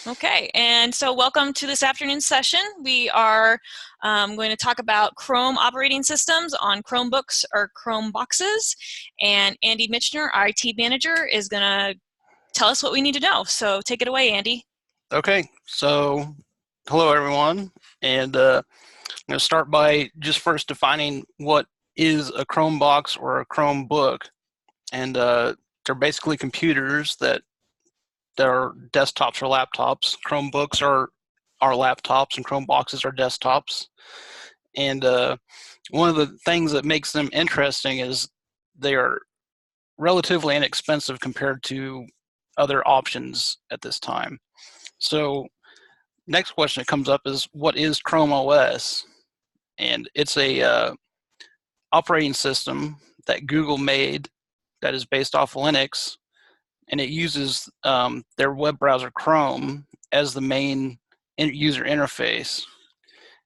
Okay, and so welcome to this afternoon session. We are going to talk about Chrome operating systems on Chromebooks or Chromeboxes, and Andy Mitchener, our IT manager, is going to tell us what we need to know. So take it away, Andy. Okay, so hello everyone, and I'm going to start by just first defining what is a Chromebox or a Chromebook, and they're basically computers that are desktops or laptops. Chromebooks are laptops, and Chromeboxes are desktops. And one of the things that makes them interesting is they are relatively inexpensive compared to other options at this time. So next question that comes up is, what is ChromeOS? And it's a operating system that Google made that is based off Linux, and it uses their web browser Chrome as the main user interface.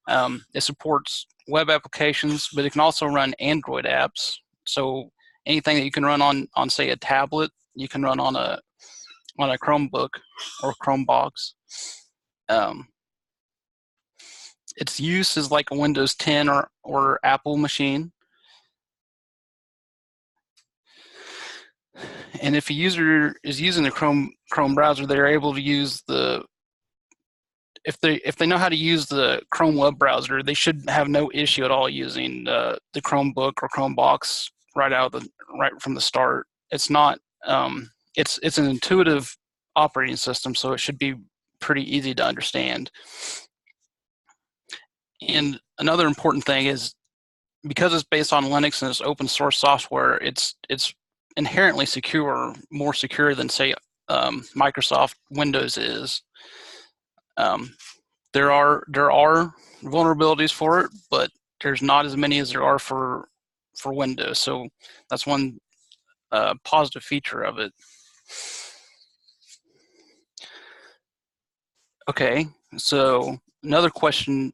It supports web applications, but it can also run Android apps. So anything that you can run on say a tablet, you can run on a Chromebook or Chromebox. Its use is like a Windows 10 or Apple machine. And if a user is using the Chrome browser, they're able to use if they know how to use the Chrome web browser, they should have no issue at all using the Chromebook or Chromebox right from the start. It's not it's an intuitive operating system, so it should be pretty easy to understand. And another important thing is, because it's based on Linux and it's open source software, it's inherently secure, more secure than say Microsoft Windows is. There are vulnerabilities for it, but there's not as many as there are for Windows. So that's one positive feature of it. Okay, so another question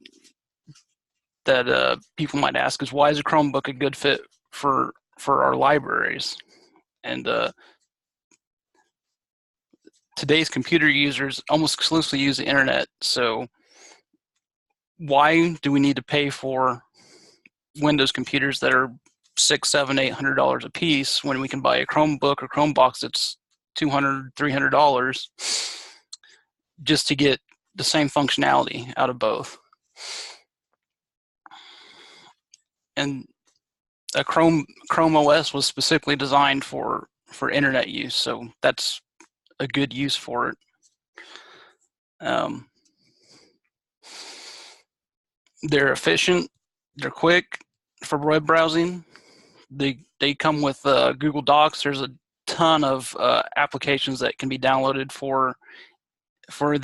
that people might ask is, why is a Chromebook a good fit for our libraries? And today's computer users almost exclusively use the internet, so why do we need to pay for Windows computers that are $600, $700, $800 a piece when we can buy a Chromebook or Chromebox that's $200, $300 just to get the same functionality out of both? And a Chrome OS was specifically designed for internet use, so that's a good use for it. They're efficient, they're quick for web browsing. They come with Google Docs. There's a ton of applications that can be downloaded for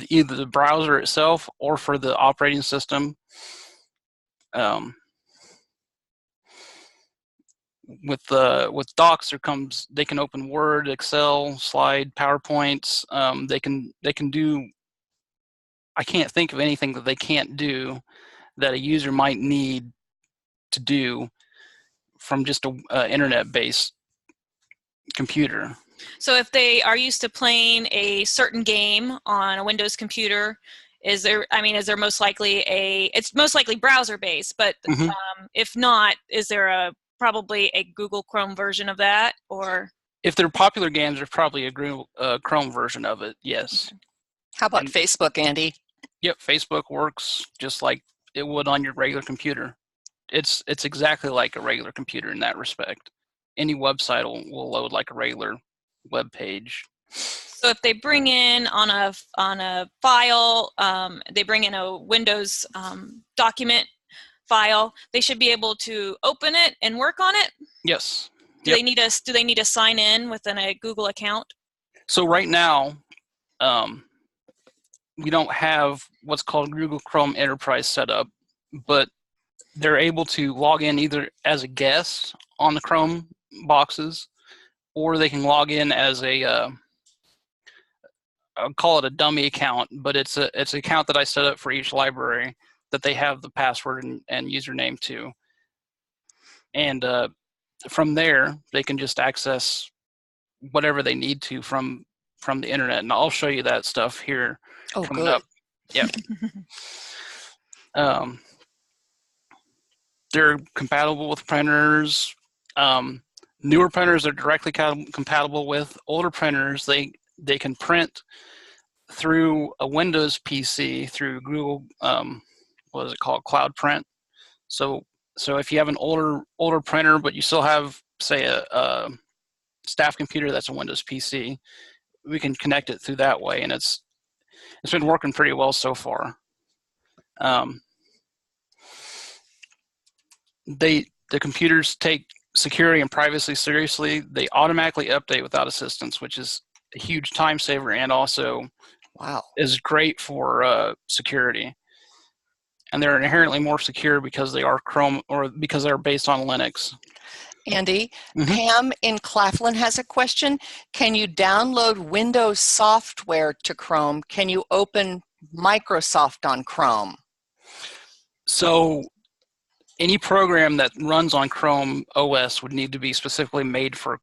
either the browser itself or for the operating system. With Docs, they can open Word, Excel, Slide, PowerPoints. They can do. I can't think of anything that they can't do that a user might need to do from just a internet-based computer. So if they are used to playing a certain game on a Windows computer, is there most likely it's most likely browser-based, but if not, is there probably a Google Chrome version of that? Or if they're popular games, there's probably a Chrome version of it, yes. How about Facebook, Andy? Yep, Facebook works just like it would on your regular computer. It's exactly like a regular computer in that respect. Any website will load like a regular web page. So if they bring in on a file, they bring in a Windows document file, they should be able to open it and work on it? Yes. Do they need to sign in within a Google account? So right now, we don't have what's called Google Chrome Enterprise set up, but they're able to log in either as a guest on the Chrome boxes, or they can log in as I'll call it a dummy account, but it's an account that I set up for each library that they have the password and username to. And from there, they can just access whatever they need to from from the internet, and I'll show you that stuff here coming good. up. Yeah. They're compatible with printers. Newer printers are directly compatible with. Older printers, they can print through a Windows PC through Google, what is it called, Cloud Print. So if you have an older printer, but you still have, say, a staff computer that's a Windows PC, we can connect it through that way, and it's been working pretty well so far. The computers take security and privacy seriously. They automatically update without assistance, which is a huge time saver and also is great for security. And they're inherently more secure because they are Chrome, or because they're based on Linux. Andy, Pam in Claflin has a question. Can you download Windows software to Chrome? Can you open Microsoft on Chrome? So any program that runs on Chrome OS would need to be specifically made for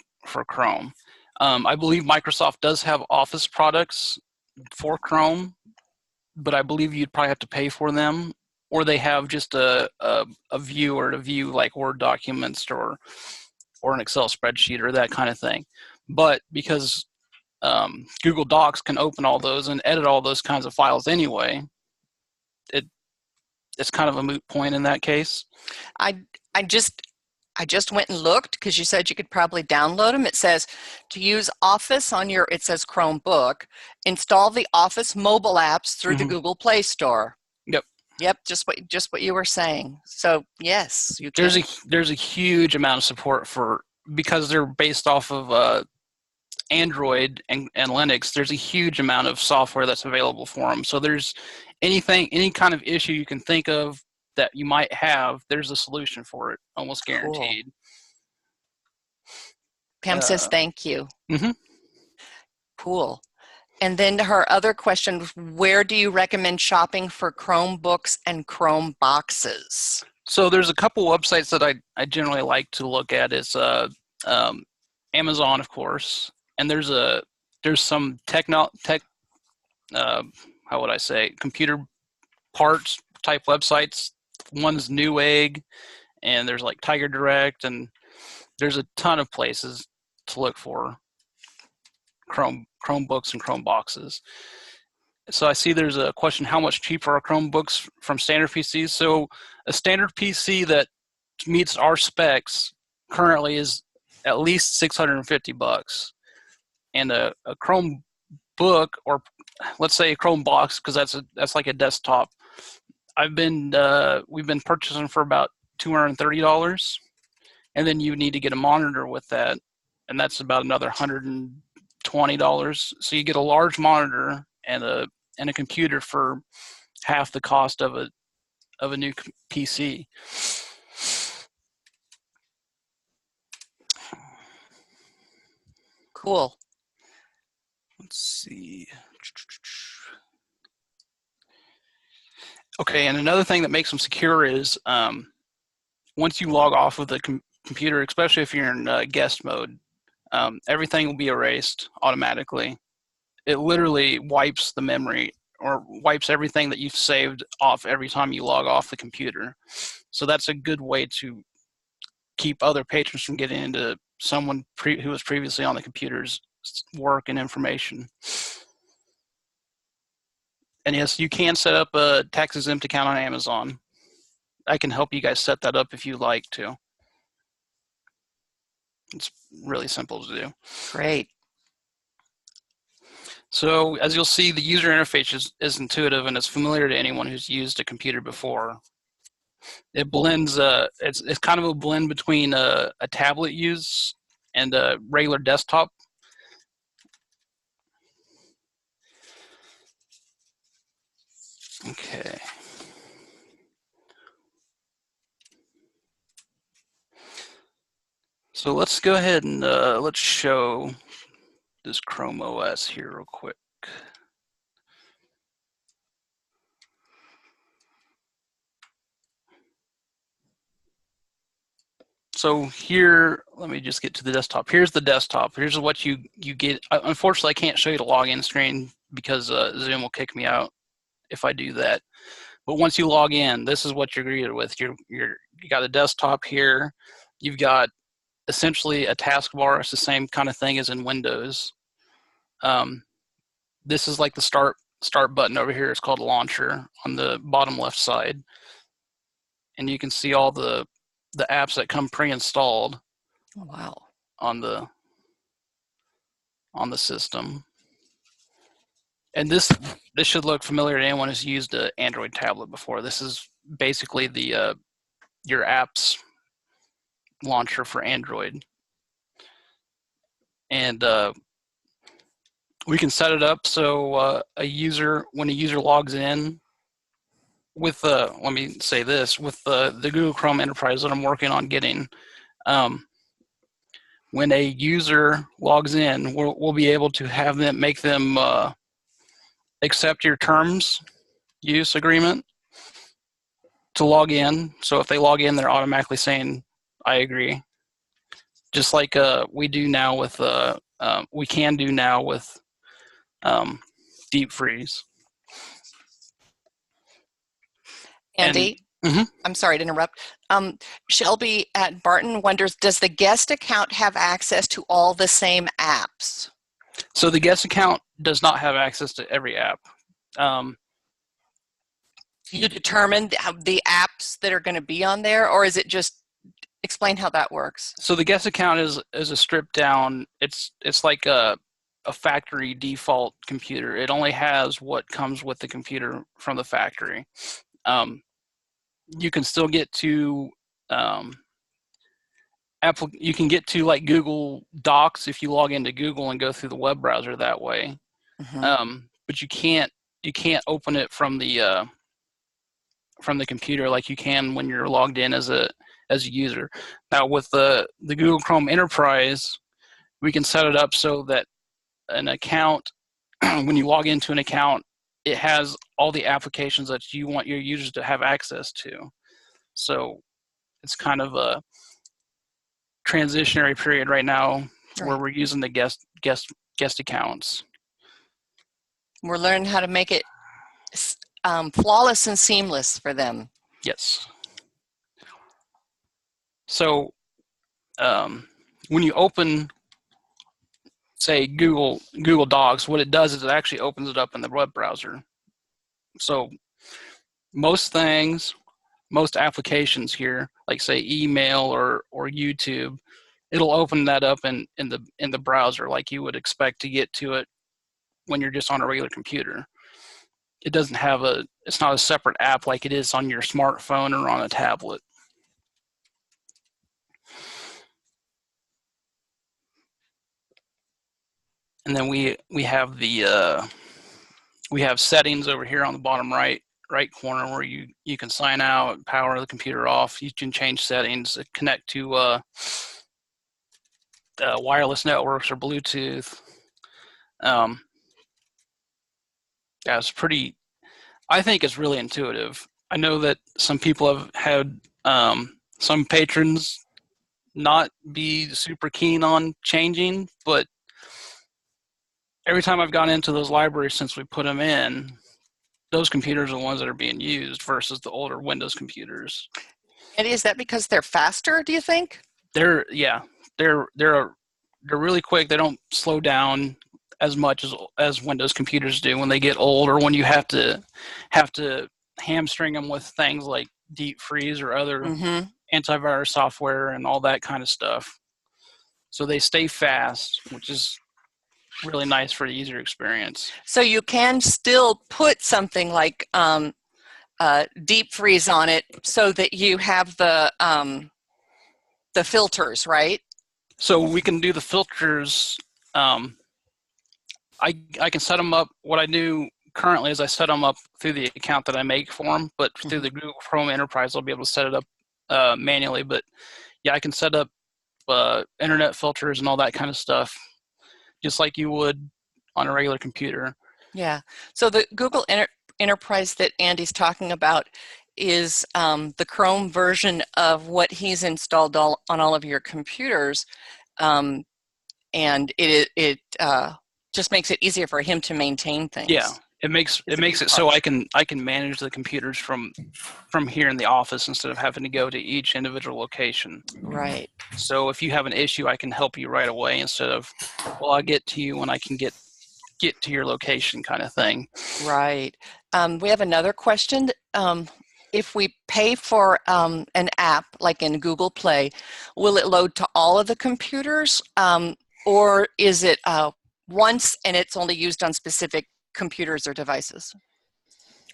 Chrome. I believe Microsoft does have Office products for Chrome, but I believe you'd probably have to pay for them, or they have just a viewer to view like Word documents or an Excel spreadsheet or that kind of thing. But because Google Docs can open all those and edit all those kinds of files anyway, it's kind of a moot point in that case. I just went and looked because you said you could probably download them. It says to use Office on your, it says Chromebook, install the Office mobile apps through the Google Play Store. Yep, just what you were saying. So yes, you can. There's a huge amount of support because they're based off of Android and Linux. There's a huge amount of software that's available for them. So there's any kind of issue you can think of that you might have, there's a solution for it, almost guaranteed. Pam says thank you. Mm-hmm. Cool. And then her other question, where do you recommend shopping for Chromebooks and Chromeboxes? So there's a couple websites that I generally like to look at. It's Amazon, of course, and there's some how would I say, computer parts type websites. One's Newegg, and there's like Tiger Direct, and there's a ton of places to look for Chromebooks and Chromeboxes. So I see there's a question, how much cheaper are Chromebooks from standard PCs? So a standard PC that meets our specs currently is at least $650. And a Chromebook, or let's say a Chromebox, because that's like a desktop, we've been purchasing for about $230, and then you need to get a monitor with that, and that's about another $120. So you get a large monitor and a computer for half the cost of a new PC. Cool. Let's see. Okay, and another thing that makes them secure is once you log off of the computer, especially if you're in guest mode, everything will be erased automatically. It literally wipes the memory, or wipes everything that you've saved off every time you log off the computer. So that's a good way to keep other patrons from getting into someone who was previously on the computer's work and information. And yes, you can set up a tax-exempt account on Amazon. I can help you guys set that up if you like to. It's really simple to do. Great. So as you'll see, the user interface is intuitive and it's familiar to anyone who's used a computer before. It blends, it's kind of a blend between a tablet use and a regular desktop. Okay. So let's go ahead and let's show this ChromeOS here real quick. So here let me just get to the desktop. Here's the desktop. Here's what you get. Unfortunately, I can't show you the login screen because Zoom will kick me out if I do that. But once you log in, this is what you're greeted with. You got a desktop here. You've got essentially a taskbar. It's the same kind of thing as in Windows. This is like the start button over here. It's called Launcher on the bottom left side, and you can see all the apps that come pre-installed. Wow. On the system. And this should look familiar to anyone who's used an Android tablet before. This is basically the your apps launcher for Android. And we can set it up so when a user logs in with let me say this, with the Google Chrome Enterprise that I'm working on getting, when a user logs in, we'll be able to have them make them accept your terms use agreement to log in. So if they log in, they're automatically saying, "I agree." Just like we do now with we can do now with deep freeze. Andy, I'm sorry to interrupt. Shelby at Barton wonders, does the guest account have access to all the same apps? So the guest account does not have access to every app. You determine the apps that are going to be on there, or is it just, explain how that works? So the guest account is a stripped down. It's like a factory default computer. It only has what comes with the computer from the factory. You can still get to you can get to like Google Docs if you log into Google and go through the web browser that way. But you can't open it from the computer like you can when you're logged in as a user. Now with the Google Chrome Enterprise, we can set it up so that an account, when you log into an account, it has all the applications that you want your users to have access to. So it's kind of a transitionary period right now where we're using the guest accounts. We're learning how to make it flawless and seamless for them. Yes. So when you open, say, Google Docs, what it does is it actually opens it up in the web browser. So most applications here, like say email or YouTube, it'll open that up in the browser like you would expect to get to it when you're just on a regular computer. It doesn't have it's not a separate app like it is on your smartphone or on a tablet. And then we have we have settings over here on the bottom right corner where you can sign out, power the computer off. You can change settings, connect to wireless networks or Bluetooth. Yeah, it's pretty. I think it's really intuitive. I know that some people have had some patrons not be super keen on changing, but every time I've gone into those libraries since we put them in, those computers are the ones that are being used versus the older Windows computers. And is that because they're faster, do you think? They're really quick. They don't slow down as much as Windows computers do when they get old, or when you have to hamstring them with things like deep freeze or other antivirus software and all that kind of stuff. So they stay fast, which is really nice for the user experience. So you can still put something like deep freeze on it so that you have the filters, right? So we can do the filters. I can set them up. What I do currently is I set them up through the account that I make for them, but through the Google Chrome Enterprise, I'll be able to set it up manually. But yeah, I can set up internet filters and all that kind of stuff, just like you would on a regular computer. Yeah. So the Google Enterprise that Andy's talking about, is the Chrome version of what he's installed on all of your computers, and it just makes it easier for him to maintain things. Yeah, it makes it so I can manage the computers from here in the office instead of having to go to each individual location. Right. So if you have an issue, I can help you right away instead of, well, I'll get to you when I can get to your location, kind of thing. Right. We have another question. If we pay for an app like in Google Play, will it load to all of the computers, or is it once and it's only used on specific computers or devices?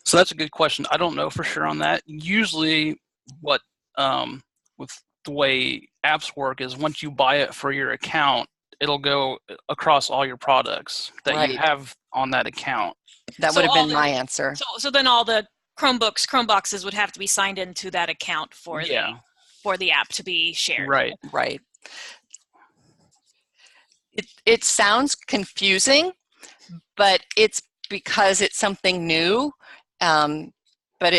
So that's a good question. I don't know for sure on that. Usually what with the way apps work is once you buy it for your account, it'll go across all your products that you have on that account. That would have been my answer. So then all the Chromebooks, Chromeboxes would have to be signed into that account for the app to be shared. Right. Right. It sounds confusing, but it's because it's something new. But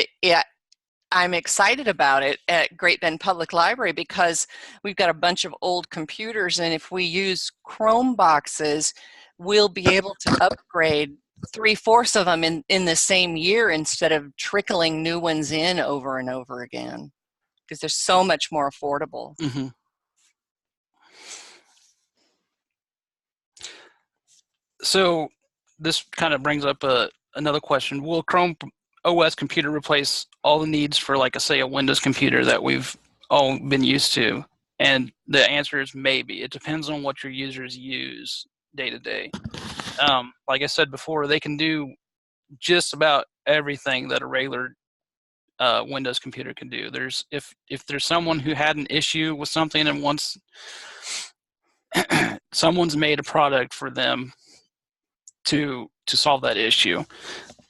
I'm excited about it at Great Bend Public Library because we've got a bunch of old computers, and if we use Chromeboxes, we'll be able to upgrade 3/4 of them in the same year instead of trickling new ones in over and over again, because they're so much more affordable. Mm-hmm. So this kind of brings up another question. Will Chrome OS computer replace all the needs for, like, say, a Windows computer that we've all been used to? And the answer is maybe. It depends on what your users use day to day. Like I said before, they can do just about everything that a regular Windows computer can do. If there's someone who had an issue with something and wants someone's made a product for them to solve that issue.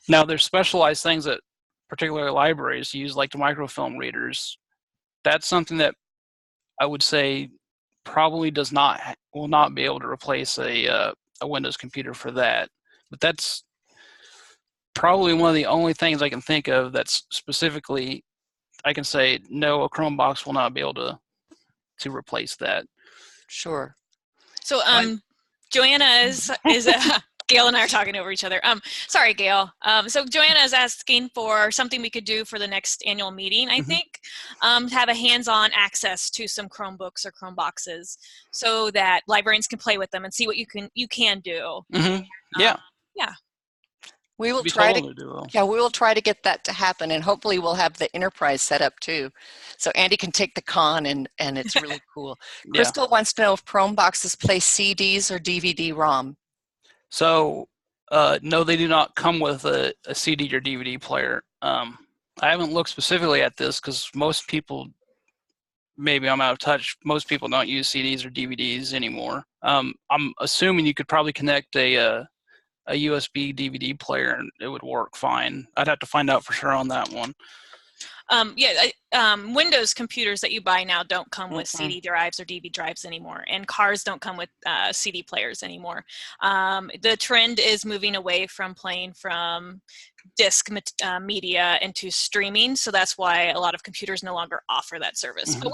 Now, there's specialized things that particular libraries use, like the microfilm readers. That's something that I would say probably will not be able to replace a Windows computer for that. But that's probably one of the only things I can think of that's specifically I can say no, a Chromebox will not be able to replace that. Sure. So Joanna is Gail and I are talking over each other. Sorry, Gail. So Joanna is asking for something we could do for the next annual meeting, I think, to have a hands-on access to some Chromebooks or Chromeboxes so that librarians can play with them and see what you can do. Yeah. Yeah. We will try we will try to get that to happen, and hopefully we'll have the enterprise set up too. So Andy can take the con and it's really cool. Crystal wants to know if Chromeboxes play CDs or DVD-ROM. So, no, they do not come with a CD or DVD player. I haven't looked specifically at this because most people, maybe I'm out of touch, most people don't use CDs or DVDs anymore. I'm assuming you could probably connect a USB DVD player and it would work fine. I'd have to find out for sure on that one. Windows computers that you buy now don't come with CD drives or DVD drives anymore, and cars don't come with CD players anymore. The trend is moving away from playing from disk media into streaming, so that's why a lot of computers no longer offer that service. But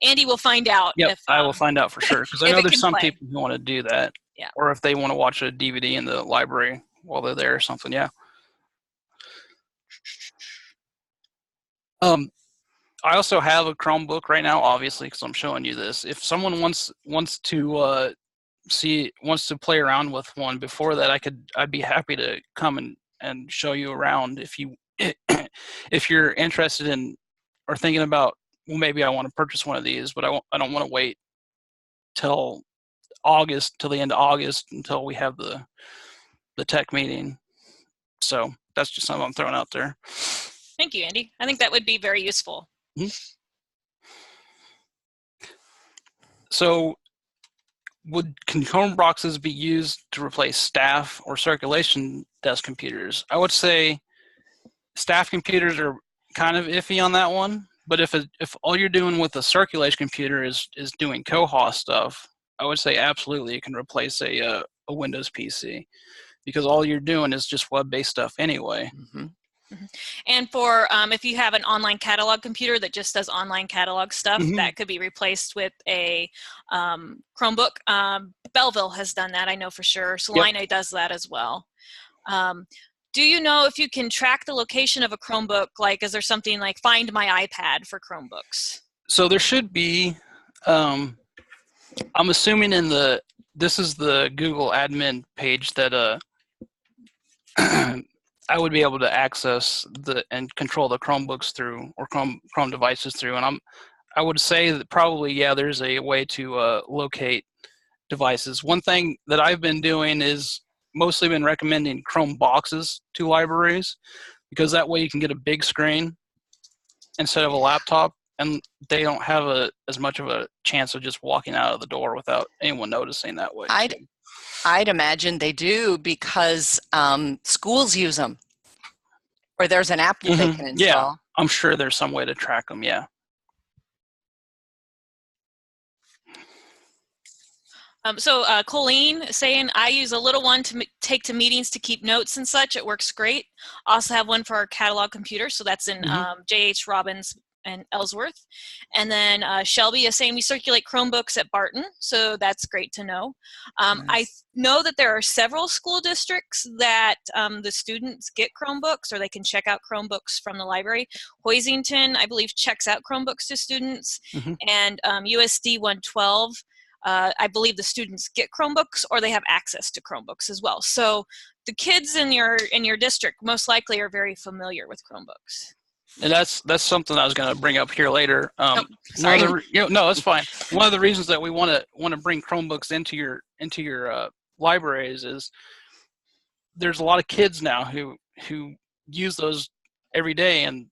Andy will find out. Yep, I will find out for sure, because I know there's some people who want to do that. Yeah. Or if they want to watch a DVD in the library while they're there or something, yeah. I also have a Chromebook right now, obviously, because I'm showing you this. If someone wants to play around with one before that, I'd be happy to come and show you around if you're interested in or thinking about, well, maybe I want to purchase one of these, but I don't want to wait till the end of August until we have the tech meeting. So that's just something I'm throwing out there. Thank you, Andy. I think that would be very useful. So can Chromeboxes be used to replace staff or circulation desk computers? I would say staff computers are kind of iffy on that one, but if all you're doing with a circulation computer is doing co-host stuff, I would say absolutely it can replace a Windows PC, because all you're doing is just web-based stuff anyway. And for if you have an online catalog computer that just does online catalog stuff, that could be replaced with a Chromebook. Belleville has done that, I know for sure. Salina does that as well. Do you know if you can track the location of a Chromebook? Like, is there something like Find My iPad for Chromebooks? So there should be. I'm assuming this is the Google admin page that I would be able to access and control the Chromebooks through, or Chrome devices through. And I would say that probably, yeah, there's a way to locate devices. One thing that I've been doing is mostly been recommending Chromeboxes to libraries, because that way you can get a big screen instead of a laptop, and they don't have as much of a chance of just walking out of the door without anyone noticing that way. I'd imagine they do, because schools use them, or there's an app that they can install. Yeah, I'm sure there's some way to track them, yeah. Colleen saying, I use a little one to take to meetings to keep notes and such. It works great. Also have one for our catalog computer. So that's in J.H. Robbins and Ellsworth. And then Shelby is saying we circulate Chromebooks at Barton. So that's great to know. Nice. I know that there are several school districts that the students get Chromebooks, or they can check out Chromebooks from the library. Hoisington, I believe, checks out Chromebooks to students. And USD 112. I believe the students get Chromebooks, or they have access to Chromebooks as well. So the kids in your district most likely are very familiar with Chromebooks. And that's something I was going to bring up here later. Sorry. No, that's fine. One of the reasons that we want to bring Chromebooks into your libraries is there's a lot of kids now who use those every day, and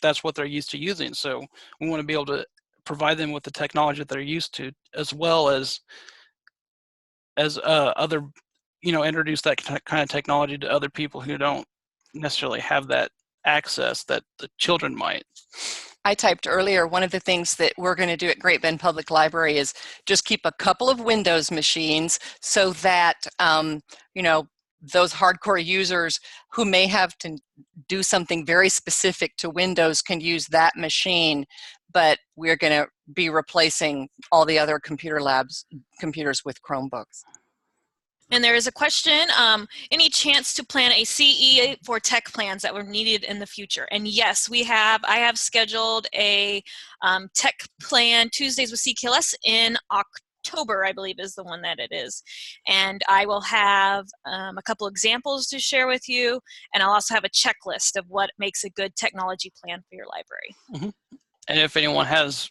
that's what they're used to using. So we want to be able to provide them with the technology that they're used to, as well as other, introduce that kind of technology to other people who don't necessarily have that access that the children might. I typed earlier, one of the things that we're going to do at Great Bend Public Library is just keep a couple of Windows machines, so that those hardcore users who may have to do something very specific to Windows can use that machine. But we're going to be replacing all the other computers with Chromebooks. And there is a question, any chance to plan a CE for tech plans that were needed in the future? And yes, I have scheduled a tech plan Tuesdays with CKLS in October, I believe is the one that it is. And I will have a couple examples to share with you, and I'll also have a checklist of what makes a good technology plan for your library. And if anyone has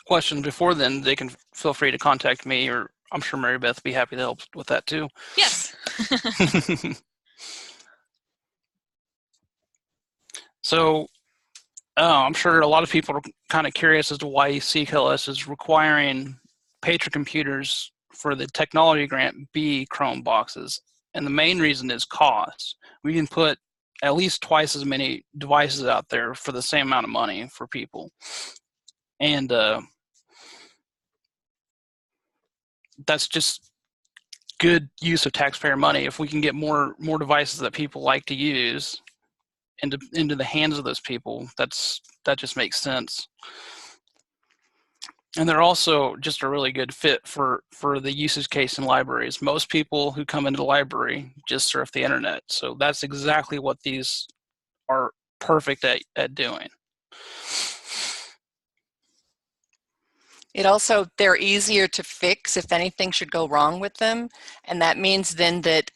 questions before then, they can feel free to contact me, or I'm sure Mary Beth would be happy to help with that too. Yes. So I'm sure a lot of people are kind of curious as to why CKLS is requiring patron computers for the technology grant be Chromeboxes. And the main reason is cost. We can put at least twice as many devices out there for the same amount of money for people. And that's just good use of taxpayer money. If we can get more devices that people like to use into the hands of those people, that just makes sense. And they're also just a really good fit for the usage case in libraries. Most people who come into the library just surf the internet. So that's exactly what these are perfect at doing. They're easier to fix if anything should go wrong with them. And that means then that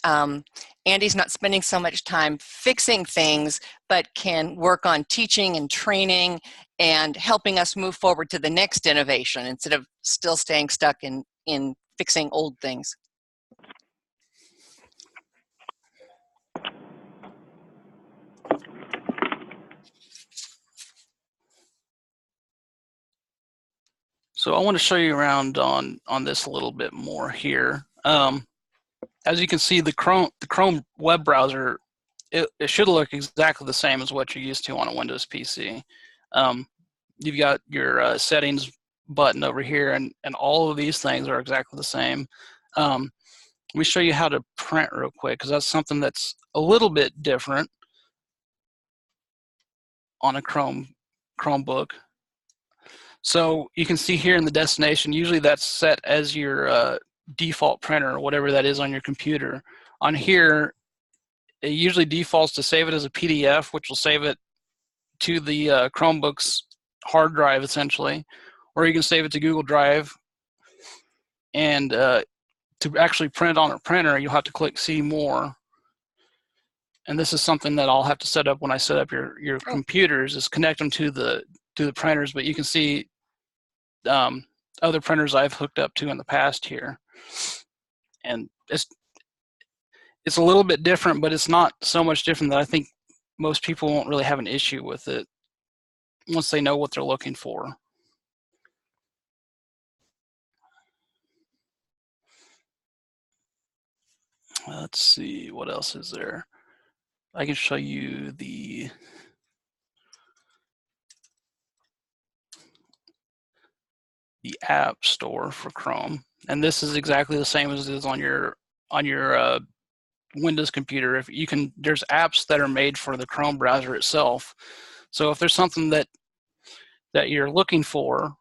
Andy's not spending so much time fixing things, but can work on teaching and training and helping us move forward to the next innovation instead of still staying stuck in fixing old things. So I want to show you around on this a little bit more here. As you can see, the Chrome web browser, it should look exactly the same as what you're used to on a Windows PC. You've got your settings button over here, and all of these things are exactly the same. Let me show you how to print real quick, because that's something that's a little bit different. on a Chromebook. So you can see here in the destination, usually that's set as your default printer or whatever that is on your computer. On here, it usually defaults to save it as a PDF, which will save it to the Chromebook's hard drive essentially, or you can save it to Google Drive. And to actually print on a printer, you'll have to click See More. And this is something that I'll have to set up when I set up your computers, is connect them to the printers. But you can see other printers I've hooked up to in the past here, and it's a little bit different, but it's not so much different that I think most people won't really have an issue with it once they know what they're looking for. Let's see, what else is there? I can show you the app store for Chrome, and this is exactly the same as it is on your Windows computer. If you can, there's apps that are made for the Chrome browser itself. So if there's something that you're looking for,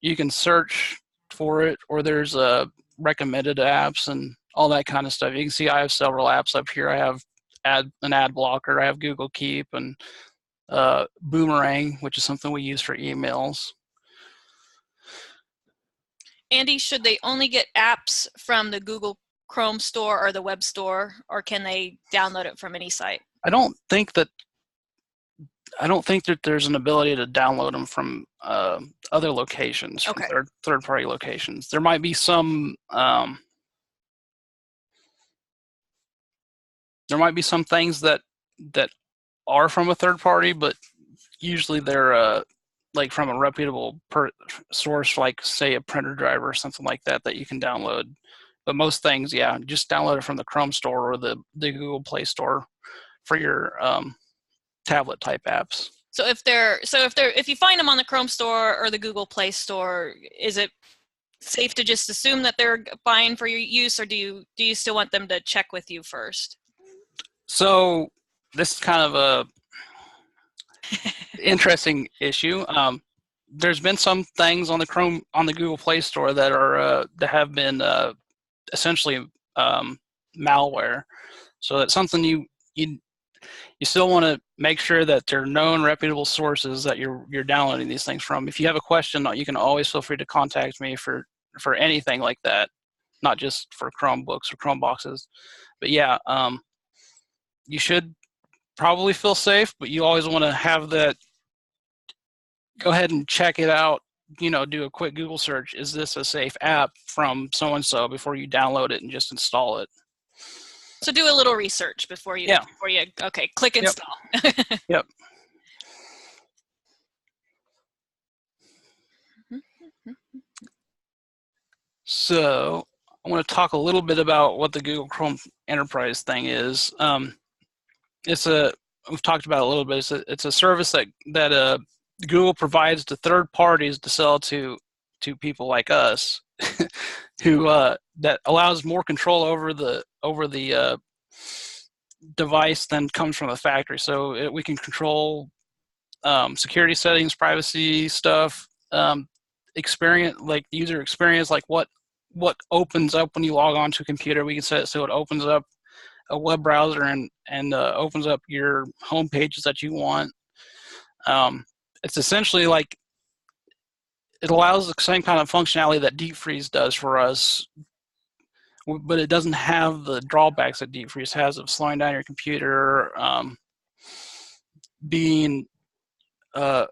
you can search for it, or there's recommended apps and all that kind of stuff. You can see I have several apps up here. I have an ad blocker. I have Google Keep and Boomerang, which is something we use for emails. Andy, should they only get apps from the Google Chrome store or the web store, or can they download it from any site? I don't think that there's an ability to download them from other locations, from third-party locations. There might be some things that are from a third party, but usually they're like from a reputable source, like say a printer driver or something like that you can download. But most things, yeah, just download it from the Chrome store or the Google Play Store for your tablet type apps. So if you find them on the Chrome store or the Google Play Store, is it safe to just assume that they're fine for your use, or do you still want them to check with you first? So this is kind of a interesting issue. There's been some things on the Google Play Store that are that have been essentially malware. So that's something you still want to make sure that they're known, reputable sources that you're downloading these things from. If you have a question, you can always feel free to contact me for anything like that, not just for Chromebooks or Chromeboxes. But yeah, you should probably feel safe, but you always want to have that. Go ahead and check it out. Do a quick Google search. Is this a safe app from so-and-so before you download it and just install it? So do a little research before you click install. Yep. So I want to talk a little bit about what the Google Chrome Enterprise thing is. We've talked about it a little bit. It's a service that Google provides to third parties to sell to people like us, who that allows more control over the device than comes from the factory. So we can control security settings, privacy stuff, experience, like user experience, like what opens up when you log on to a computer. We can set it so it opens up a web browser and opens up your home pages that you want. It's essentially like it allows the same kind of functionality that Deep Freeze does for us, but it doesn't have the drawbacks that Deep Freeze has of slowing down your computer, being a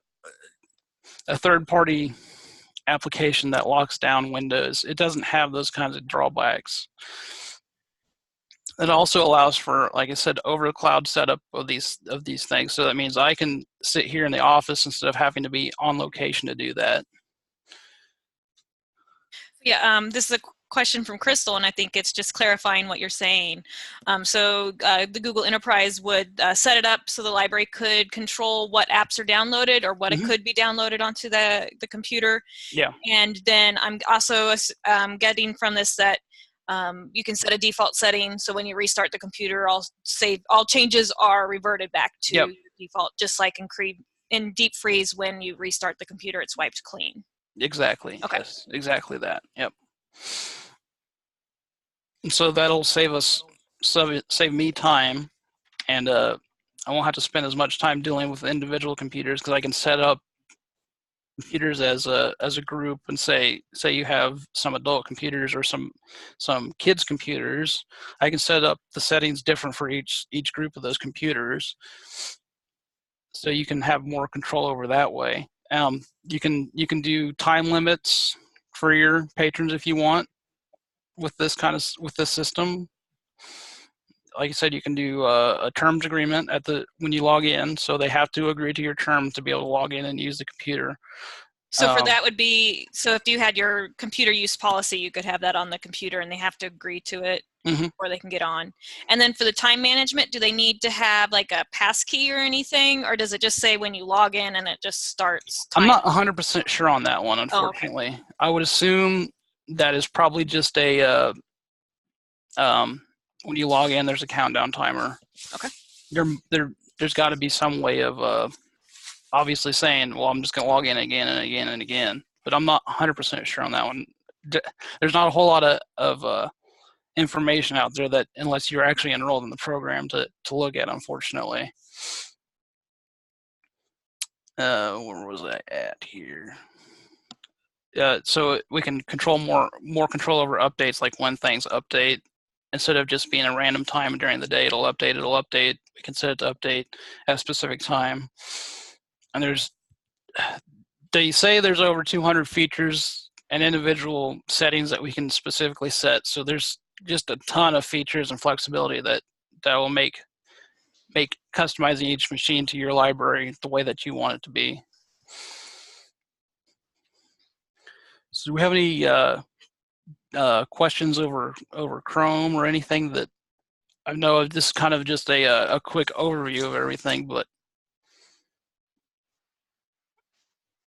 third-party application that locks down Windows. It doesn't have those kinds of drawbacks. It also allows for, like I said, over the cloud setup of these things. So that means I can sit here in the office instead of having to be on location to do that. Yeah, this is a question from Crystal, and I think it's just clarifying what you're saying. The Google Enterprise would set it up so the library could control what apps are downloaded or what it could be downloaded onto the computer. Yeah. And then I'm also getting from this that you can set a default setting, so when you restart the computer, all changes are reverted back to the default, just like in deep freeze when you restart the computer, it's wiped clean. Exactly. Okay. Yes, exactly that. Yep. And so that'll save me time, and I won't have to spend as much time dealing with individual computers because I can set up computers as a group and say you have some adult computers or some kids computers. I can set up the settings different for each group of those computers, so you can have more control over that way. You can do time limits for your patrons if you want with this system. Like I said, you can do a terms agreement when you log in, so they have to agree to your terms to be able to log in and use the computer. So for that would be, so if you had your computer use policy, you could have that on the computer and they have to agree to it before they can get on. And then for the time management, do they need to have like a pass key or anything? Or does it just say when you log in and it just starts time? I'm not 100% sure on that one, unfortunately. Oh, okay. I would assume that is probably just a, when you log in, there's a countdown timer. Okay. There's got to be some way of obviously saying, well, I'm just going to log in again and again and again. But I'm not 100% sure on that one. There's not a whole lot of information out there that, unless you're actually enrolled in the program, to look at, unfortunately. Where was I at here? So we can control more control over updates, like when things update. Instead of just being a random time during the day, it'll update. We can set it to update at a specific time. And they say there's over 200 features and individual settings that we can specifically set. So there's just a ton of features and flexibility that will make customizing each machine to your library the way that you want it to be. So do we have any questions over Chrome or anything? That I know this is kind of just a quick overview of everything, but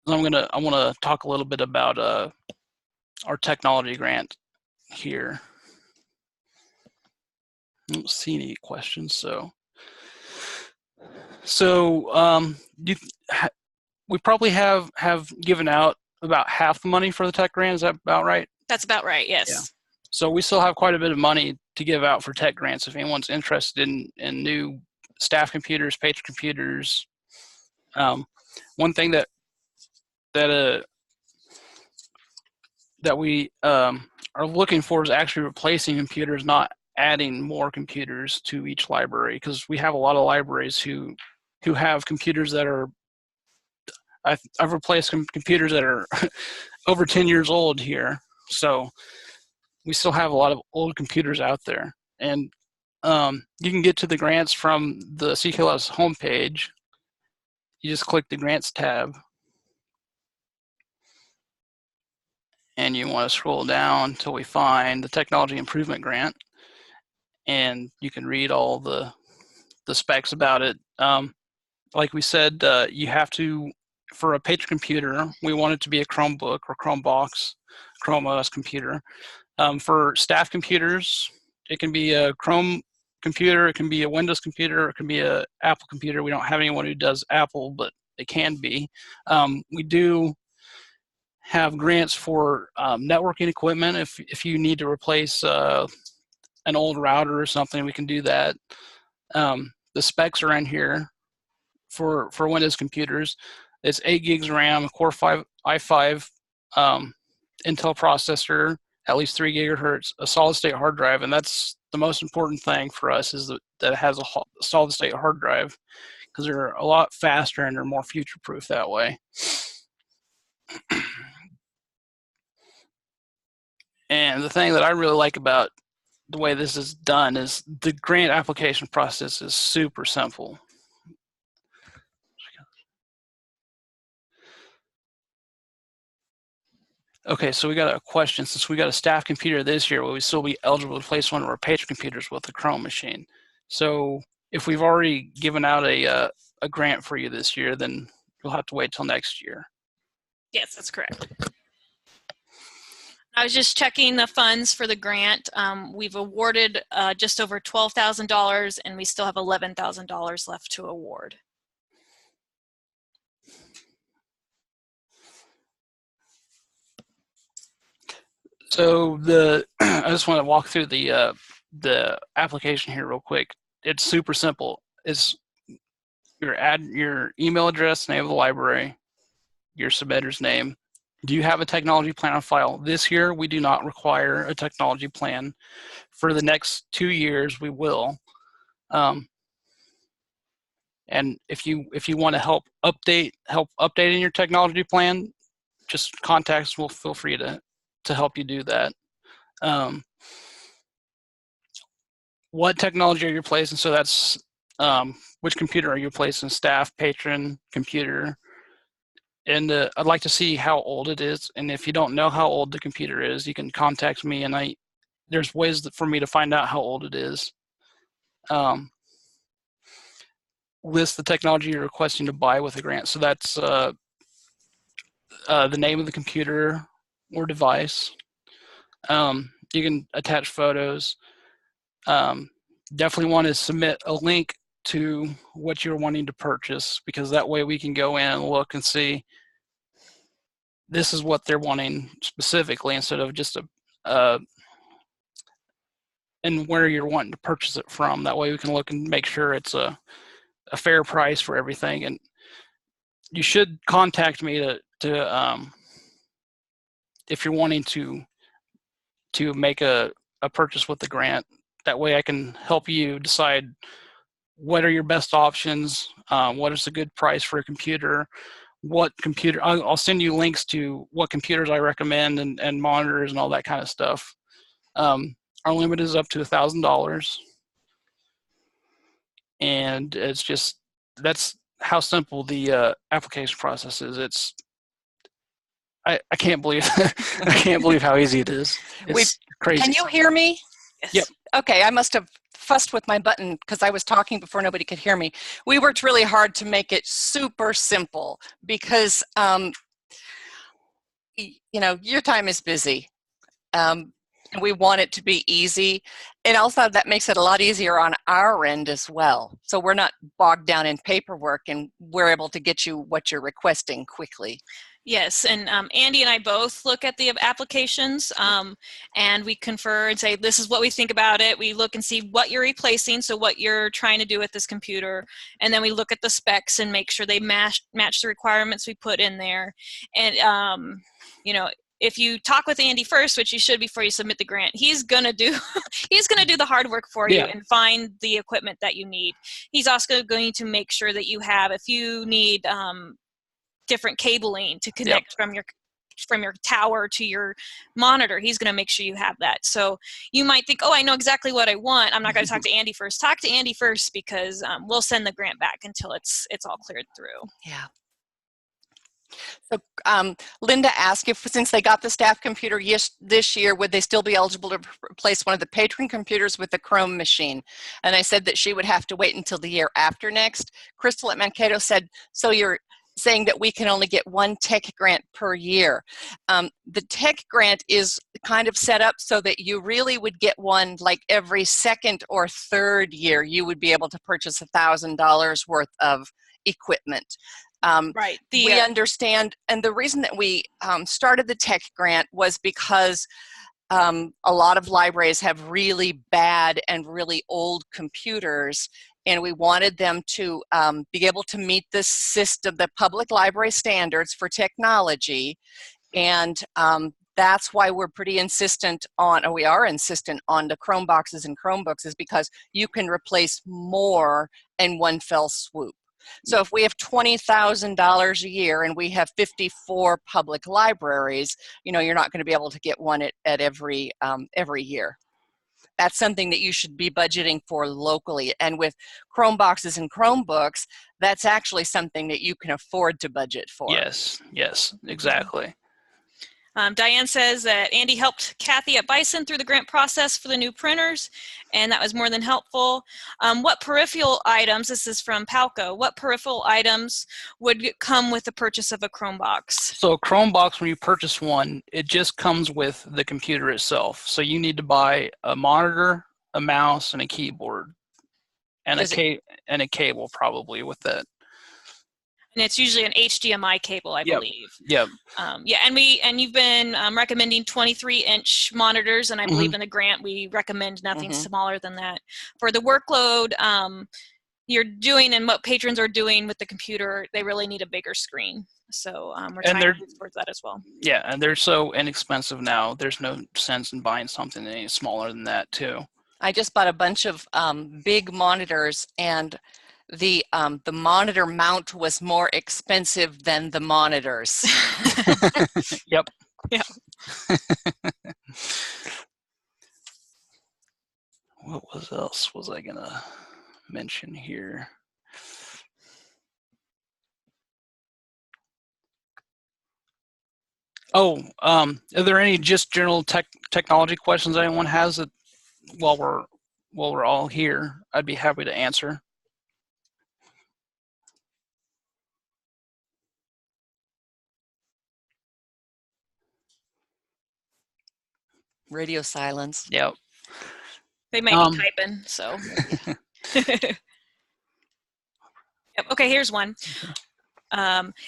I want to talk a little bit about our technology grant here. I don't see any questions, we probably have given out about half the money for the tech grant. Is that about right? That's about right, yes. Yeah. So we still have quite a bit of money to give out for tech grants if anyone's interested in new staff computers, patron computers. One thing that we are looking for is actually replacing computers, not adding more computers to each library, because we have a lot of libraries who have computers that are, I've replaced computers that are over 10 years old here. So we still have a lot of old computers out there. And you can get to the grants from the CKLS homepage. You just click the grants tab. And you want to scroll down until we find the technology improvement grant. And you can read all the specs about it. Like we said, you have to, for a patron computer, we want it to be a Chromebook or Chromebox, ChromeOS computer. For staff computers, it can be a Chrome computer, it can be a Windows computer, it can be an Apple computer. We don't have anyone who does Apple, but it can be. We do have grants for networking equipment. If you need to replace an old router or something, we can do that. The specs are in here for Windows computers. It's 8 gigs RAM, a Core i5 Intel processor, at least 3 gigahertz, a solid-state hard drive, and that's the most important thing for us, is that it has a solid-state hard drive, because they're a lot faster and they're more future-proof that way. And the thing that I really like about the way this is done is the grant application process is super simple. Okay, so we got a question. Since we got a staff computer this year, will we still be eligible to place one of our patron computers with a Chrome machine? So if we've already given out a grant for you this year, then you'll have to wait till next year. Yes, that's correct. I was just checking the funds for the grant. We've awarded just over $12,000, and we still have $11,000 left to award. So I just want to walk through the application here real quick. It's super simple. It's your email address, name of the library, your submitter's name. Do you have a technology plan on file? This year, we do not require a technology plan. For the next 2 years, we will. And if you want to help updating your technology plan, just contact us. We'll feel free to help you do that. What technology are you replacing? So that's which computer are you replacing? Staff, patron, computer. And I'd like to see how old it is. And if you don't know how old the computer is, you can contact me, and there's ways for me to find out how old it is. List the technology you're requesting to buy with a grant. So that's the name of the computer or device. You can attach photos. Definitely want to submit a link to what you're wanting to purchase, because that way we can go in and look and see this is what they're wanting specifically, instead of just and where you're wanting to purchase it from. That way we can look and make sure it's a fair price for everything. And you should contact me to if you're wanting to make a purchase with the grant. That way I can help you decide what are your best options, what is a good price for a computer, what computer. I'll send you links to what computers I recommend and monitors and all that kind of stuff. Our limit is up to $1,000. And that's how simple the application process is. I can't believe I can't believe how easy it is. It's crazy. Can you hear me? Yes. Yep. Okay, I must have fussed with my button because I was talking before nobody could hear me. We worked really hard to make it super simple because, your time is busy. And we want it to be easy. And also that makes it a lot easier on our end as well. So we're not bogged down in paperwork, and we're able to get you what you're requesting quickly. Yes, and Andy and I both look at the applications and we confer and say, this is what we think about it. We look and see what you're replacing, so what you're trying to do with this computer. And then we look at the specs and make sure they match the requirements we put in there. And, if you talk with Andy first, which you should before you submit the grant, he's gonna do the hard work for you and find the equipment that you need. He's also going to make sure that you have, if you need different cabling to connect from your tower to your monitor, he's going to make sure you have that. So you might think, oh, I know exactly what I want. I'm not going to talk to Andy first. Talk to Andy first, because we'll send the grant back until it's all cleared through. Yeah. So Linda asked if, since they got the staff computer this year, would they still be eligible to replace one of the patron computers with the Chrome machine? And I said that she would have to wait until the year after next. Crystal at Mankato said, so you're saying that we can only get one tech grant per year. The tech grant is kind of set up so that you really would get one like every second or third year. You would be able to purchase $1,000 worth of equipment. Right. We understand, and the reason that we started the tech grant was because a lot of libraries have really bad and really old computers, and we wanted them to be able to meet the system, the public library standards for technology. And that's why we're pretty insistent on, or we are insistent on, the Chromeboxes and Chromebooks, is because you can replace more in one fell swoop. So if we have $20,000 a year and we have 54 public libraries, you're not going to be able to get one at every year. That's something that you should be budgeting for locally. And with Chromeboxes and Chromebooks, that's actually something that you can afford to budget for. Yes, exactly. Diane says that Andy helped Kathy at Bison through the grant process for the new printers, and that was more than helpful. What peripheral items, this is from Palco, what peripheral items would come with the purchase of a Chromebox? So a Chromebox, when you purchase one, it just comes with the computer itself. So you need to buy a monitor, a mouse, and a keyboard, and a cable probably with that. And it's usually an HDMI cable, I believe. Yep. Yeah, and you've been recommending 23-inch monitors, and I believe in the grant we recommend nothing smaller than that. For the workload you're doing and what patrons are doing with the computer, they really need a bigger screen. So we're trying to move towards that as well. Yeah, and they're so inexpensive now. There's no sense in buying something any smaller than that, too. I just bought a bunch of big monitors, and the monitor mount was more expensive than the monitors. Yep. Yeah. What else was I gonna mention here? Oh, are there any just general technology questions anyone has that while we're all here? I'd be happy to answer. Radio silence. Yep. They might be typing, so. Yep. Okay, here's one.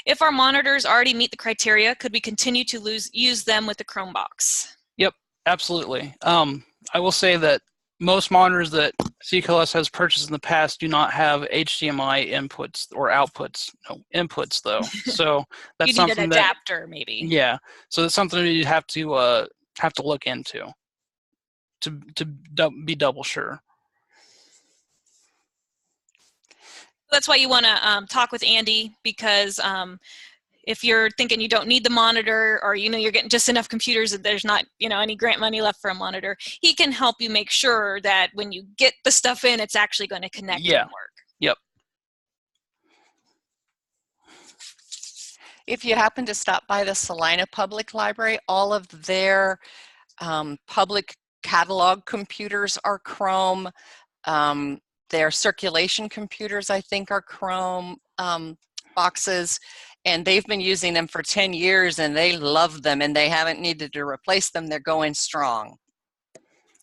If our monitors already meet the criteria, could we continue to use them with the Chromebox? Yep, absolutely. I will say that most monitors that CKLS has purchased in the past do not have HDMI inputs or outputs. No, inputs though. So that's you need something an adapter, maybe. Yeah, so that's something you'd have to look into to be double sure. That's why you want to talk with Andy, because if you're thinking you don't need the monitor, or you're getting just enough computers that there's not any grant money left for a monitor, he can help you make sure that when you get the stuff in, it's actually going to connect and work. Yep. If you happen to stop by the Salina Public Library, all of their public catalog computers are Chrome. Their circulation computers, I think, are Chrome boxes, and they've been using them for 10 years, and they love them, and they haven't needed to replace them. They're going strong.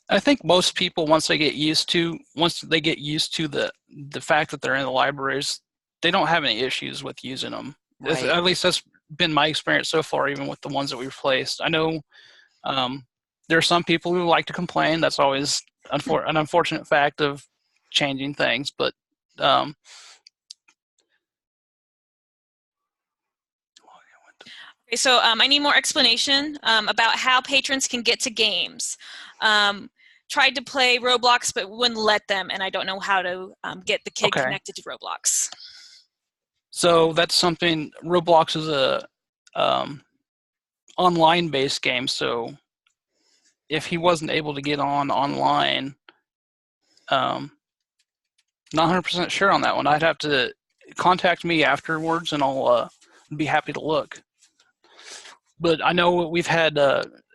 I think most people, once they get used to the fact that they're in the libraries, they don't have any issues with using them. Right. At least that's been my experience so far, even with the ones that we've replaced. I know there are some people who like to complain. That's always an unfortunate fact of changing things, but okay, so I need more explanation about how patrons can get to games. Tried to play Roblox, but wouldn't let them, and I don't know how to get the kid connected to Roblox. So that's something. Roblox is a online-based game, so if he wasn't able to get online, not 100% sure on that one. I'd have to contact me afterwards, and I'll be happy to look. But I know we've had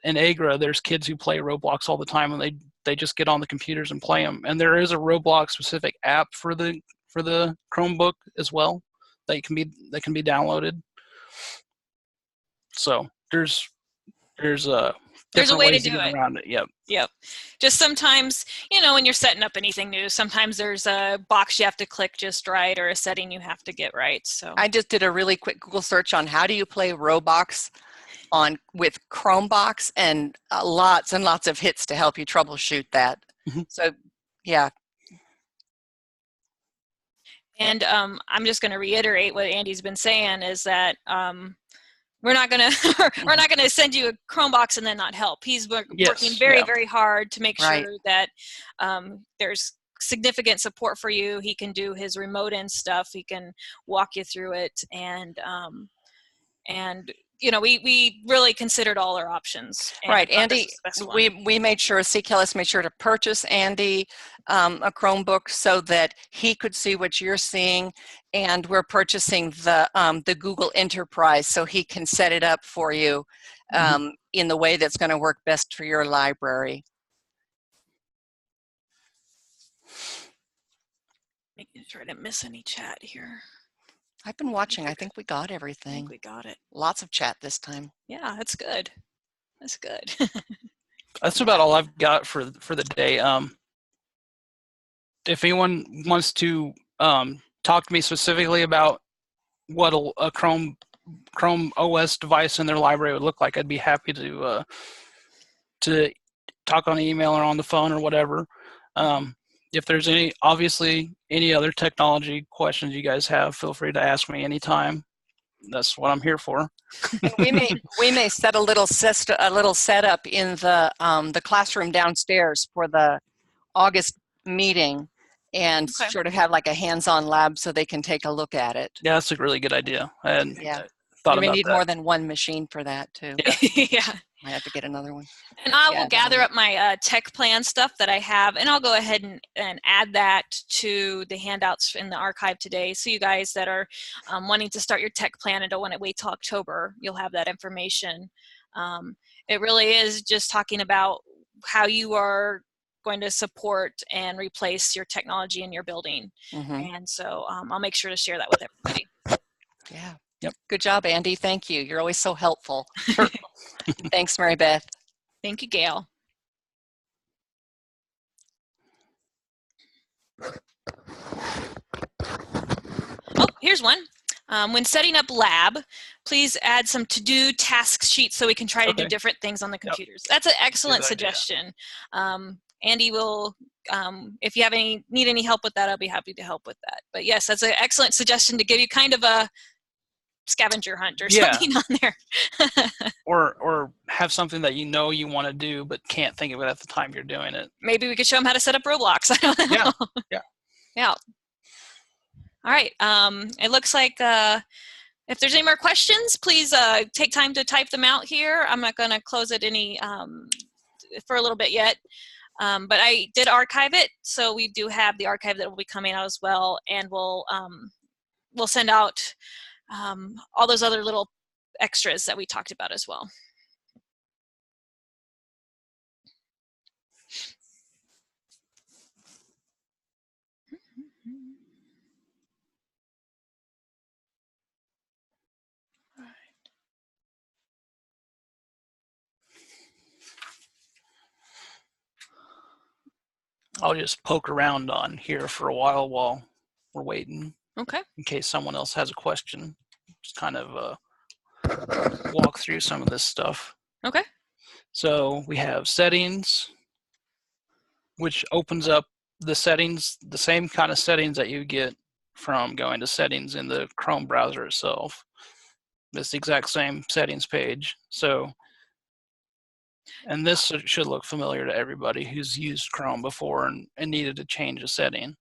in AGRA, there's kids who play Roblox all the time, and they just get on the computers and play them. And there is a Roblox-specific app for the Chromebook as well that can be downloaded. So there's a way to do it around it. Yep. Just sometimes, when you're setting up anything new, sometimes there's a box you have to click just right, or a setting you have to get right. So I just did a really quick Google search on how do you play Roblox with Chromebox, and lots and lots of hits to help you troubleshoot that. So yeah. And I'm just going to reiterate what Andy's been saying, is that we're not gonna send you a Chromebox and then not help. He's working very hard to make sure that there's significant support for you. He can do his remote in stuff. He can walk you through it, and we really considered all our options. Right, Andy, we made sure, CKLS made sure to purchase Andy a Chromebook so that he could see what you're seeing, and we're purchasing the Google Enterprise so he can set it up for you in the way that's going to work best for your library. Making sure I didn't miss any chat here. I've been watching. I think we got everything. I think we got it. Lots of chat this time. Yeah, that's good. That's good. That's about all I've got for the day. If anyone wants to talk to me specifically about what a Chrome OS device in their library would look like, I'd be happy to talk on email or on the phone or whatever. If there's any other technology questions you guys have, feel free to ask me anytime. That's what I'm here for. And we may set a little setup in the classroom downstairs for the August meeting, and sort of have like a hands-on lab so they can take a look at it. Yeah, that's a really good idea. And yeah, thought you may about need that. more than one machine for that too. Yeah. Yeah. I have to get another one. And I will gather up my tech plan stuff that I have, and I'll go ahead and add that to the handouts in the archive today. So you guys that are wanting to start your tech plan and don't want to wait till October, you'll have that information. It really is just talking about how you are going to support and replace your technology in your building. And so I'll make sure to share that with everybody. Yeah. Yep. Good job, Andy. Thank you. You're always so helpful. Sure. Thanks, Mary Beth. Thank you, Gail. Oh, here's one. When setting up lab, please add some to-do task sheets so we can try to do different things on the computers. That's an excellent suggestion. Andy will, if you need any help with that, I'll be happy to help with that. But yes, that's an excellent suggestion to give you kind of a scavenger hunt or something on there. or have something that you want to do but can't think of it at the time you're doing it. Maybe we could show them how to set up Roblox. I don't know. Yeah. All right. It looks like if there's any more questions, please take time to type them out here. I'm not going to close it for a little bit yet. But I did archive it, so we do have the archive that will be coming out as well, and we'll send out all those other little extras that we talked about as well. I'll just poke around on here for a while we're waiting. Okay. In case someone else has a question. Just kind of walk through some of this stuff. Okay. So we have settings, which opens up the settings, the same kind of settings that you get from going to settings in the Chrome browser itself. It's the exact same settings page. So, and this should look familiar to everybody who's used Chrome before and needed to change a setting.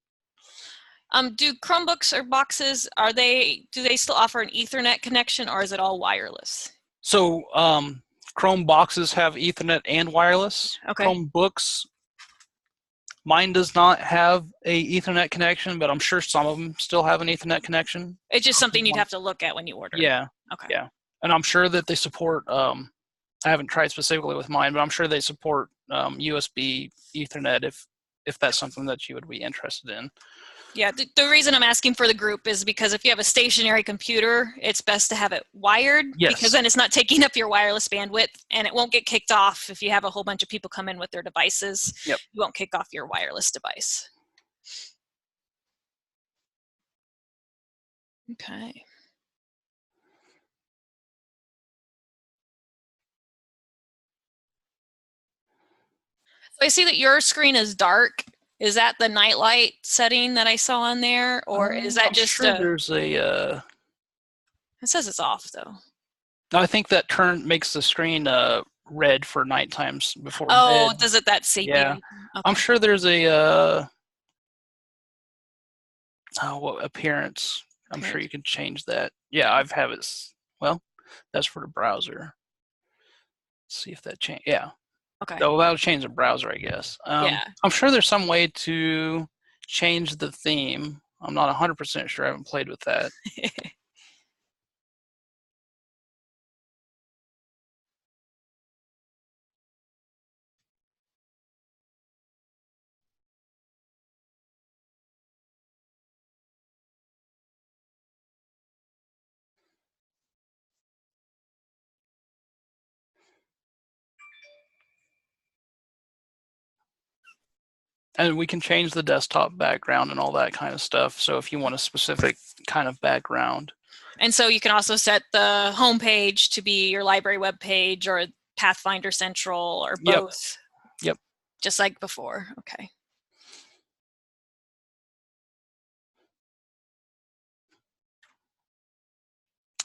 Do Chromebooks or boxes, do they still offer an Ethernet connection, or is it all wireless? So Chrome boxes have Ethernet and wireless. Okay. Chromebooks, mine does not have a Ethernet connection, but I'm sure some of them still have an Ethernet connection. It's just something you'd have to look at when you order. Yeah. Okay. Yeah. And I'm sure that they support, I haven't tried specifically with mine, but I'm sure they support USB Ethernet if that's something that you would be interested in. Yeah, the reason I'm asking for the group is because if you have a stationary computer, it's best to have it wired, because then it's not taking up your wireless bandwidth, and it won't get kicked off if you have a whole bunch of people come in with their devices. Yep. You won't kick off your wireless device. Okay. So I see that your screen is dark. Is that the nightlight setting that I saw on there, or is that just sure there's a... It says it's off, though. I think that makes the screen red for night times before bed. Oh, does it that sepia? Yeah. Okay. I'm sure there's a... what appearance? I'm sure you can change that. Yeah, I've have it... Well, that's for the browser. Let's see if that change. Yeah. Okay. Oh, that'll change the browser, I guess. Yeah. I'm sure there's some way to change the theme. I'm not 100% sure. I haven't played with that. And we can change the desktop background and all that kind of stuff. So if you want a specific kind of background. And so you can also set the home page to be your library web page or Pathfinder Central or both. Yep. Just like before. Okay.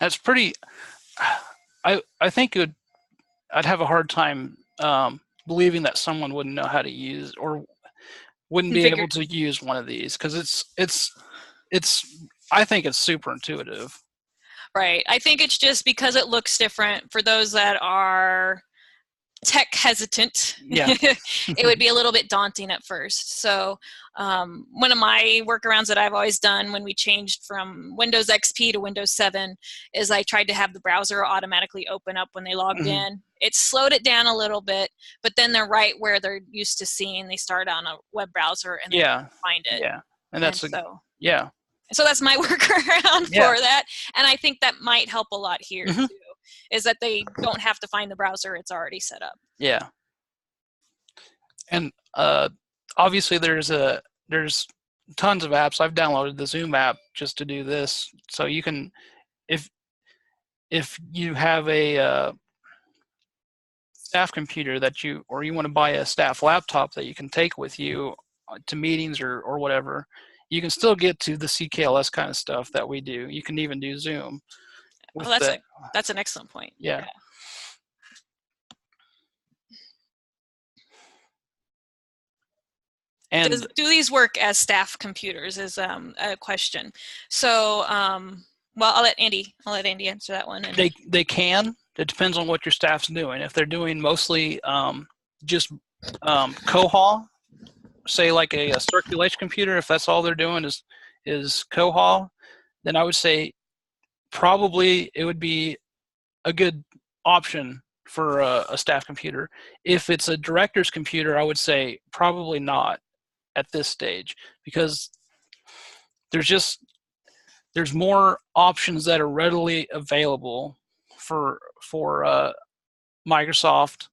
That's pretty. I think I'd have a hard time believing that someone wouldn't know how to use or wouldn't be able to use one of these, because it's I think it's super intuitive. Right. I think it's just because it looks different for those that are tech hesitant. Yeah. It would be a little bit daunting at first. So one of my workarounds that I've always done when we changed from Windows XP to Windows 7 is I tried to have the browser automatically open up when they logged in. It slowed it down a little bit, but then they're right where they're used to seeing. They start on a web browser and they find it. Yeah. And that's so that's my workaround for that. And I think that might help a lot here too, is that they don't have to find the browser. It's already set up. Yeah. And obviously there's tons of apps. I've downloaded the Zoom app just to do this. So you can, if you have a staff computer or you want to buy a staff laptop that you can take with you to meetings or whatever, you can still get to the CKLS kind of stuff that we do. You can even do Zoom. Oh, that's an excellent point. Yeah. And do these work as staff computers is a question. So, well, I'll let Andy answer that one. And they can. It depends on what your staff's doing. If they're doing mostly just co-haul, say like a circulation computer, if that's all they're doing is co-haul, then I would say probably it would be a good option for a staff computer. If it's a director's computer, I would say probably not at this stage, because there's more options that are readily available for Microsoft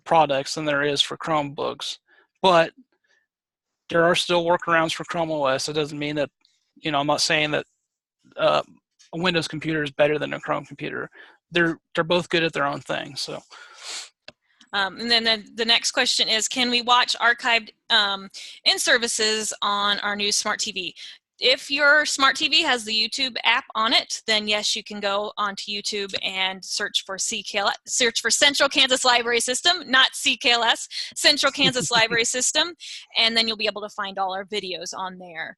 products than there is for Chromebooks. But there are still workarounds for ChromeOS. It doesn't mean that, I'm not saying that a Windows computer is better than a Chrome computer. They're both good at their own thing. So. And then the next question is, can we watch archived in-services on our new smart TV? If your smart TV has the YouTube app on it, then yes, you can go onto YouTube and search for Central Kansas Library System, not CKLS, Central Kansas Library System, and then you'll be able to find all our videos on there.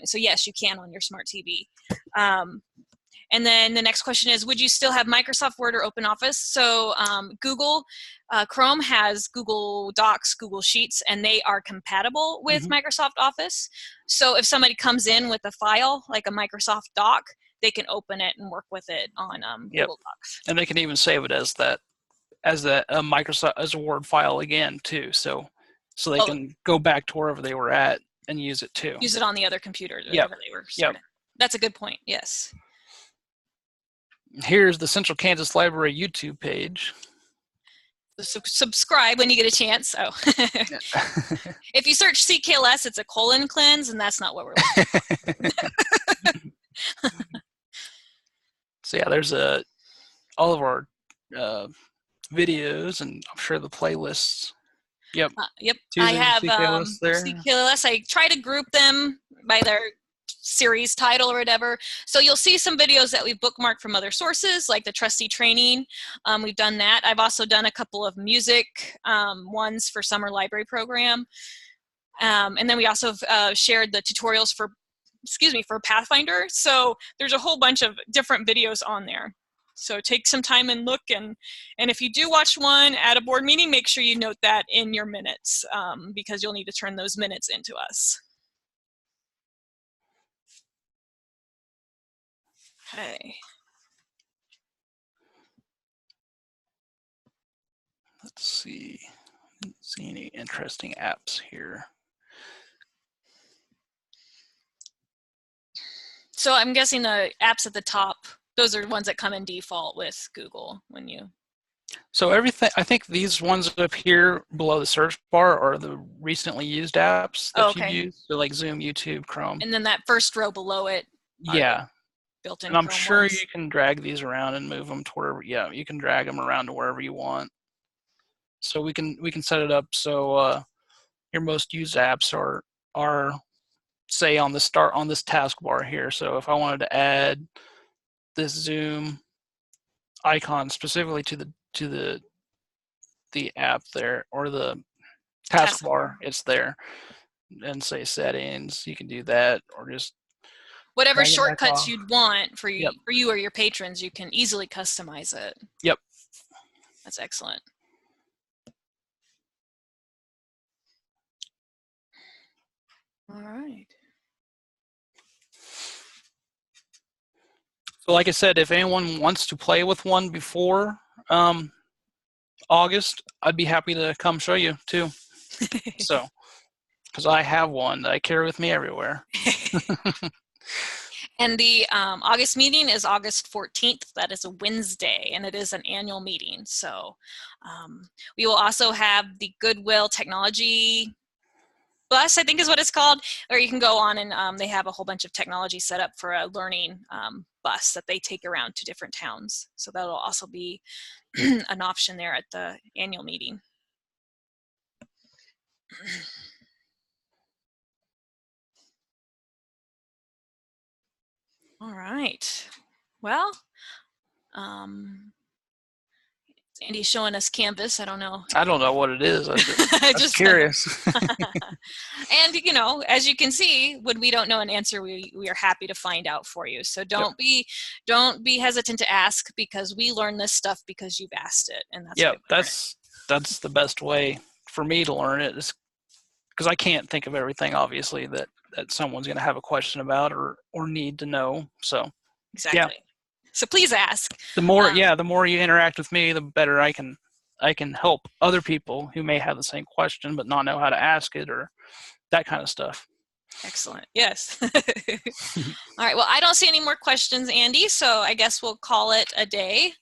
So yes, you can on your smart TV. And then the next question is, would you still have Microsoft Word or OpenOffice? So Chrome has Google Docs, Google Sheets, and they are compatible with Microsoft Office. So if somebody comes in with a file, like a Microsoft Doc, they can open it and work with it on Google Docs. And they can even save it as Microsoft as a Word file again too. So they can go back to wherever they were at and use it too. Use it on the other computer. Wherever they were started. That's a good point. Yes. Here's the Central Kansas Library YouTube page. Subscribe when you get a chance. Oh. If you search CKLS, it's a colon cleanse, and that's not what we're looking for. So yeah, there's all of our videos, and I'm sure the playlists. Yep. I have CKLS. I try to group them by their series title or whatever. So you'll see some videos that we've bookmarked from other sources, like the trustee training. We've done that. I've also done a couple of music ones for summer library program. And then we also shared the tutorials for Pathfinder. So there's a whole bunch of different videos on there. So take some time and look, and if you do watch one at a board meeting, make sure you note that in your minutes, because you'll need to turn those minutes into us. Okay. Let's see. Didn't see any interesting apps here. So I'm guessing the apps at the top, those are ones that come in default with Google when you. So everything, I think these ones up here below the search bar are the recently used apps Oh, that you've okay. used, so like Zoom, YouTube, Chrome. And then that first row below it are the Yeah, built-in and I'm Chrome sure you ones. can drag these around and move them to wherever. Yeah, you can drag them around to wherever you want. So we can set it up so your most used apps are say on this taskbar here. So if I wanted to add this Zoom icon specifically to the app there or the taskbar, Taskbar. it's there. And say settings, you can do that or just Whatever drag it back shortcuts off. you'd want for Yep. you or your patrons, you can easily customize it. Yep. That's excellent. All right. So like I said, if anyone wants to play with one before August, I'd be happy to come show you too. So, because I have one that I carry with me everywhere. And the August meeting is August 14th. That is a Wednesday, and it is an annual meeting. So we will also have the Goodwill Technology Bus, I think is what it's called, or you can go on and they have a whole bunch of technology set up for a learning bus that they take around to different towns. So that'll also be an option there at the annual meeting. All right. Well, Andy's showing us Canvas. I don't know. I don't know what it is. I'm just curious. And, you know, as you can see, when we don't know an answer, we are happy to find out for you. So don't be hesitant to ask, because we learn this stuff because you've asked it, and that's why we learn it. That's the best way for me to learn it, is because I can't think of everything, obviously, that someone's going to have a question about or need to know. So Exactly. yeah. So please ask. The more you interact with me, the better I can help other people who may have the same question but not know how to ask it, or that kind of stuff. Excellent. Yes. All right. Well, I don't see any more questions, Andy, so I guess we'll call it a day.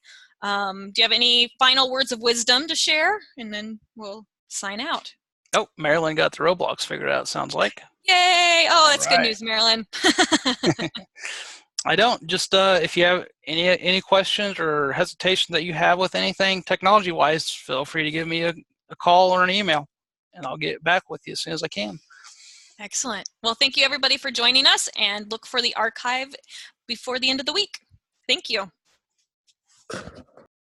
Do you have any final words of wisdom to share? And then we'll sign out. Oh, Marilyn got the Roblox figured out, sounds like. Yay! Oh, that's good news, Marilyn. I don't. Just if you have any questions or hesitation that you have with anything technology-wise, feel free to give me a call or an email, and I'll get back with you as soon as I can. Excellent. Well, thank you, everybody, for joining us, and look for the archive before the end of the week. Thank you.